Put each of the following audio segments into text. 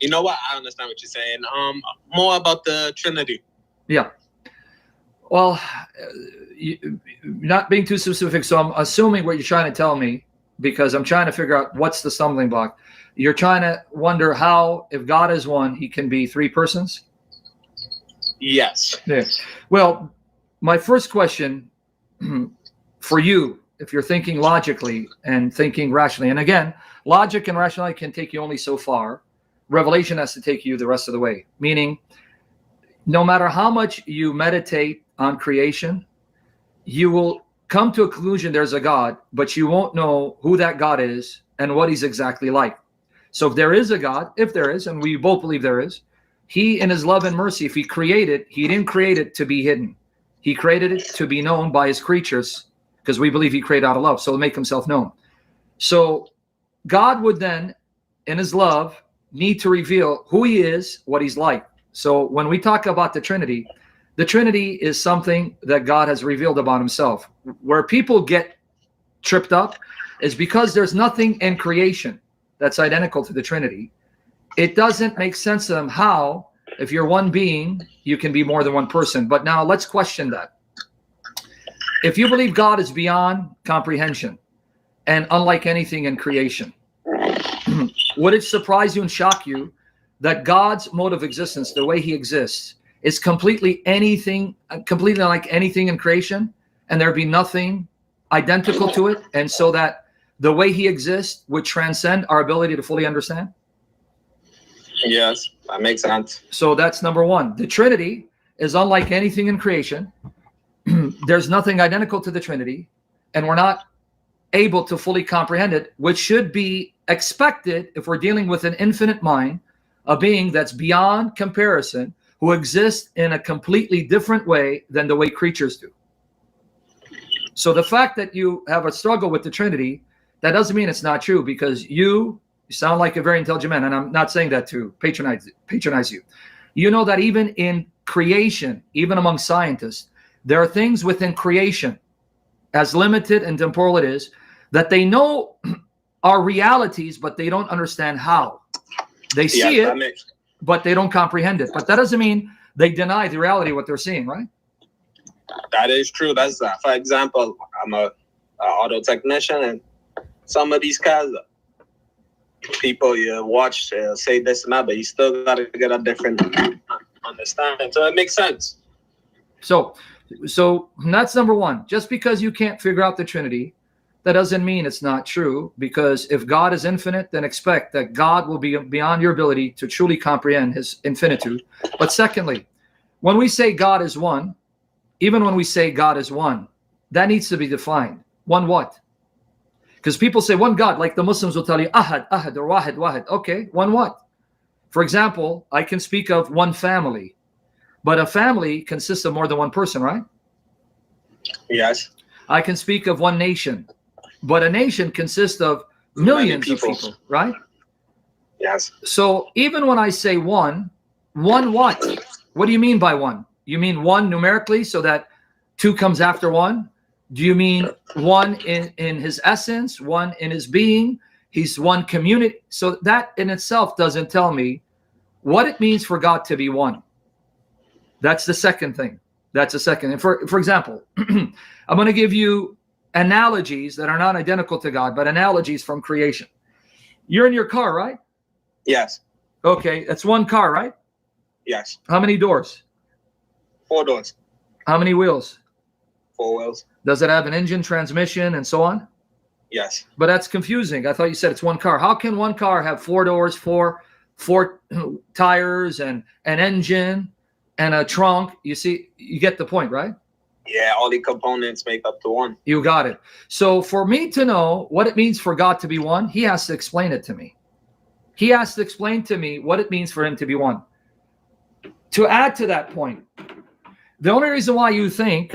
You know what? I understand what you're saying. More about the Trinity. Yeah. Well, not being too specific, so I'm assuming what you're trying to tell me, because I'm trying to figure out what's the stumbling block. You're trying to wonder how, if God is one, he can be three persons? Yes. Yeah. Well, my first question for you, if you're thinking logically and thinking rationally, and again, logic and rationality can take you only so far. Revelation has to take you the rest of the way, meaning no matter how much you meditate on creation, you will come to a conclusion there's a God, but you won't know who that God is and what he's exactly like. So if there is a God, if there is, and we both believe there is, he in his love and mercy, if he created, he didn't create it to be hidden. He created it to be known by his creatures, because we believe he created out of love, so to make himself known. So God would then, in his love, need to reveal who he is, what he's like. So when we talk about the Trinity is something that God has revealed about himself. Where people get tripped up is because there's nothing in creation that's identical to the Trinity. It doesn't make sense to them how, if you're one being, you can be more than one person. But now let's question that. If you believe God is beyond comprehension and unlike anything in creation, would it surprise you and shock you that God's mode of existence, the way he exists, is completely unlike anything in creation, and there'd be nothing identical to it, and so that the way he exists would transcend our ability to fully understand? Yes, that makes sense. So that's number one. The Trinity is unlike anything in creation. There's nothing identical to the Trinity, and we're not able to fully comprehend it, which should be expected if we're dealing with an infinite mind, a being that's beyond comparison, who exists in a completely different way than the way creatures do. So the fact that you have a struggle with the Trinity, that doesn't mean it's not true, because you sound like a very intelligent man, and I'm not saying that to patronize you. You know that even in creation, even among scientists, there are things within creation, as limited and temporal it is, that they know are realities, but they don't understand how. They see it, but they don't comprehend it. But that doesn't mean they deny the reality of what they're seeing, right? That is true. That's for example, I'm a auto technician, and some of these cars, people you watch say this and that, but you still got to get a different understanding. So it makes sense. So that's number one. Just because you can't figure out the Trinity, that doesn't mean it's not true, because if God is infinite, then expect that God will be beyond your ability to truly comprehend his infinitude. But secondly, when we say God is one, even when we say God is one, that needs to be defined. One what? Because people say one God, like the Muslims will tell you, ahad, ahad, or wahid, wahid. Okay, one what? For example, I can speak of one family, but a family consists of more than one person, right? Yes. I can speak of one nation, but a nation consists of millions of people, right? Yes. So even when I say one what? What do you mean by one? You mean one numerically, so that two comes after one? Do you mean one in his essence, one in his being? He's one community. So that in itself doesn't tell me what it means for God to be one. That's the second thing. That's the second. And for example, I'm going to give you analogies that are not identical to God, but analogies from creation. You're in your car, right? Yes. Okay, that's one car, right? Yes. How many doors? 4 doors. How many wheels? 4 wheels. Does it have an engine, transmission, and so on? Yes. But that's confusing. I thought you said it's one car. How can one car have 4 doors, four tires, and an engine and a trunk? You see, you get the point, right? Yeah, all the components make up to one. You got it. So for me to know what it means for God to be one, he has to explain it to me. He has to explain to me what it means for him to be one. To add to that point, the only reason why you think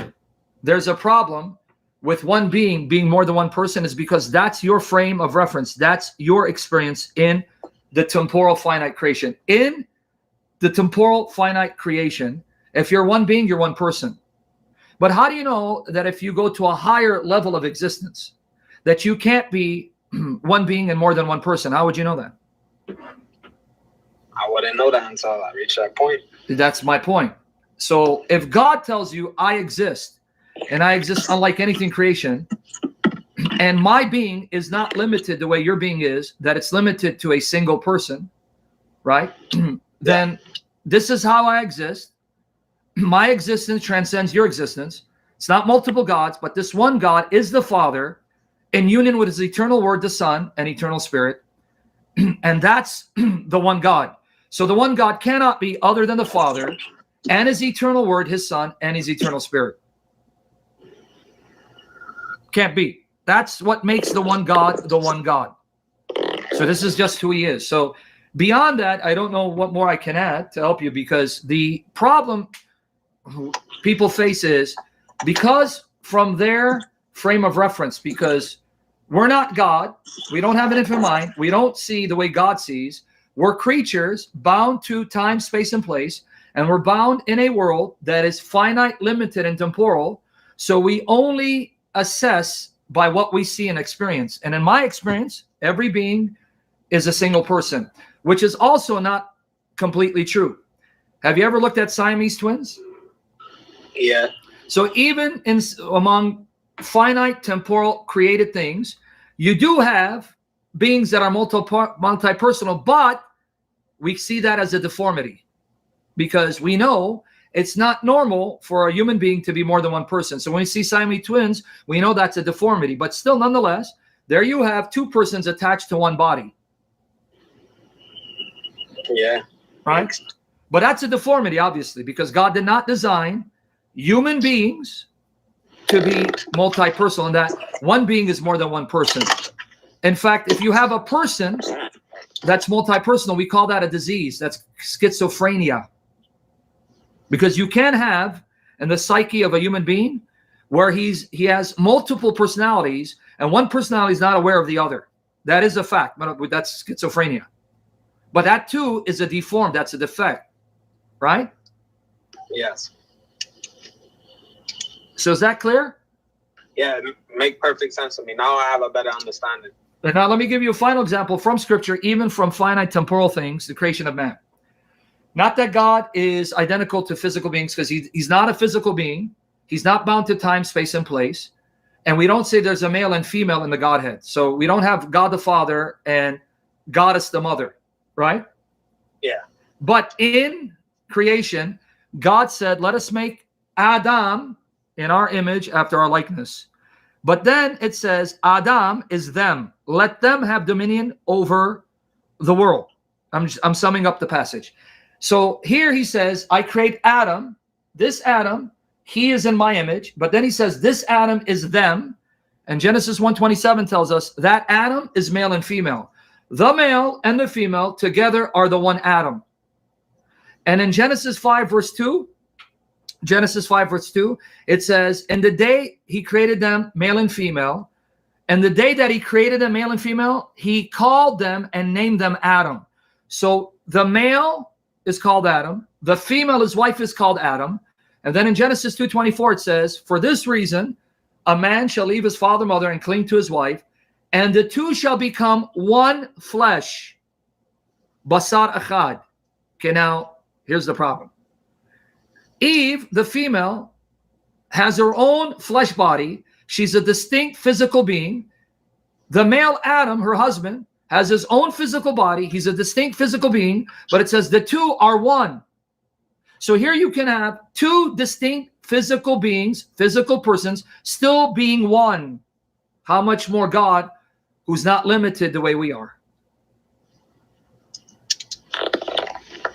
there's a problem with one being more than one person is because that's your frame of reference. That's your experience in the temporal finite creation. In the temporal finite creation, if you're one being, you're one person. But how do you know that if you go to a higher level of existence, that you can't be one being and more than one person? How would you know that? I wouldn't know that until I reach that point. That's my point. So if God tells you I exist, and I exist unlike anything creation, and my being is not limited the way your being is, that it's limited to a single person, right? Then this is how I exist. My existence transcends your existence. It's not multiple gods, but this one God is the Father in union with his eternal word, the Son, and eternal Spirit. And that's the one God. So the one God cannot be other than the Father and his eternal word, his Son, and his eternal Spirit. Can't be. That's what makes the one God the one God. So this is just who he is. So beyond that, I don't know what more I can add to help you, because the problem people face is because from their frame of reference, because we're not God, we don't have an infinite mind, we don't see the way God sees, we're creatures bound to time, space, and place, and we're bound in a world that is finite, limited, and temporal. So we only assess by what we see and experience. And in my experience, every being is a single person, which is also not completely true. Have you ever looked at Siamese twins? Yeah. So even among finite, temporal, created things, you do have beings that are multi-personal, but we see that as a deformity because we know it's not normal for a human being to be more than one person. So when we see Siamese twins, we know that's a deformity, but still, nonetheless, there you have two persons attached to one body. Yeah. Right? But that's a deformity, obviously, because God did not design human beings to be multi-personal, and that one being is more than one person. In fact, if you have a person that's multi-personal, we call that a disease. That's schizophrenia. Because you can have in the psyche of a human being where he has multiple personalities, and one personality is not aware of the other. That is a fact, but that's schizophrenia. But that too is a deformed, that's a defect, right? Yes. So is that clear? Yeah, it make perfect sense to me. Now I have a better understanding. And now let me give you a final example from Scripture, even from finite temporal things, the creation of man. Not that God is identical to physical beings, because he's not a physical being. He's not bound to time, space, and place. And we don't say there's a male and female in the Godhead. So we don't have God the Father and Goddess the Mother, right? Yeah. But in creation, God said, let us make Adam in our image after our likeness. But then it says, Adam is them. Let them have dominion over the world. I'm summing up the passage. So here he says, I create Adam. This Adam, he is in my image. But then he says, this Adam is them. And Genesis 1:27 tells us that Adam is male and female. The male and the female together are the one Adam. And in Genesis 5 verse 2, it says, in the day he created them male and female, and the day that he created them male and female, he called them and named them Adam. So the male is called Adam, the female, his wife, is called Adam. And then in Genesis 2:24 it says, for this reason a man shall leave his father and mother and cling to his wife, and the two shall become one flesh. Basar achad. Okay, now here's the problem. Eve, the female, has her own flesh body. She's a distinct physical being. The male Adam, her husband, has his own physical body. He's a distinct physical being, but it says the two are one. So here you can have two distinct physical beings, physical persons, still being one. How much more God, who's not limited the way we are?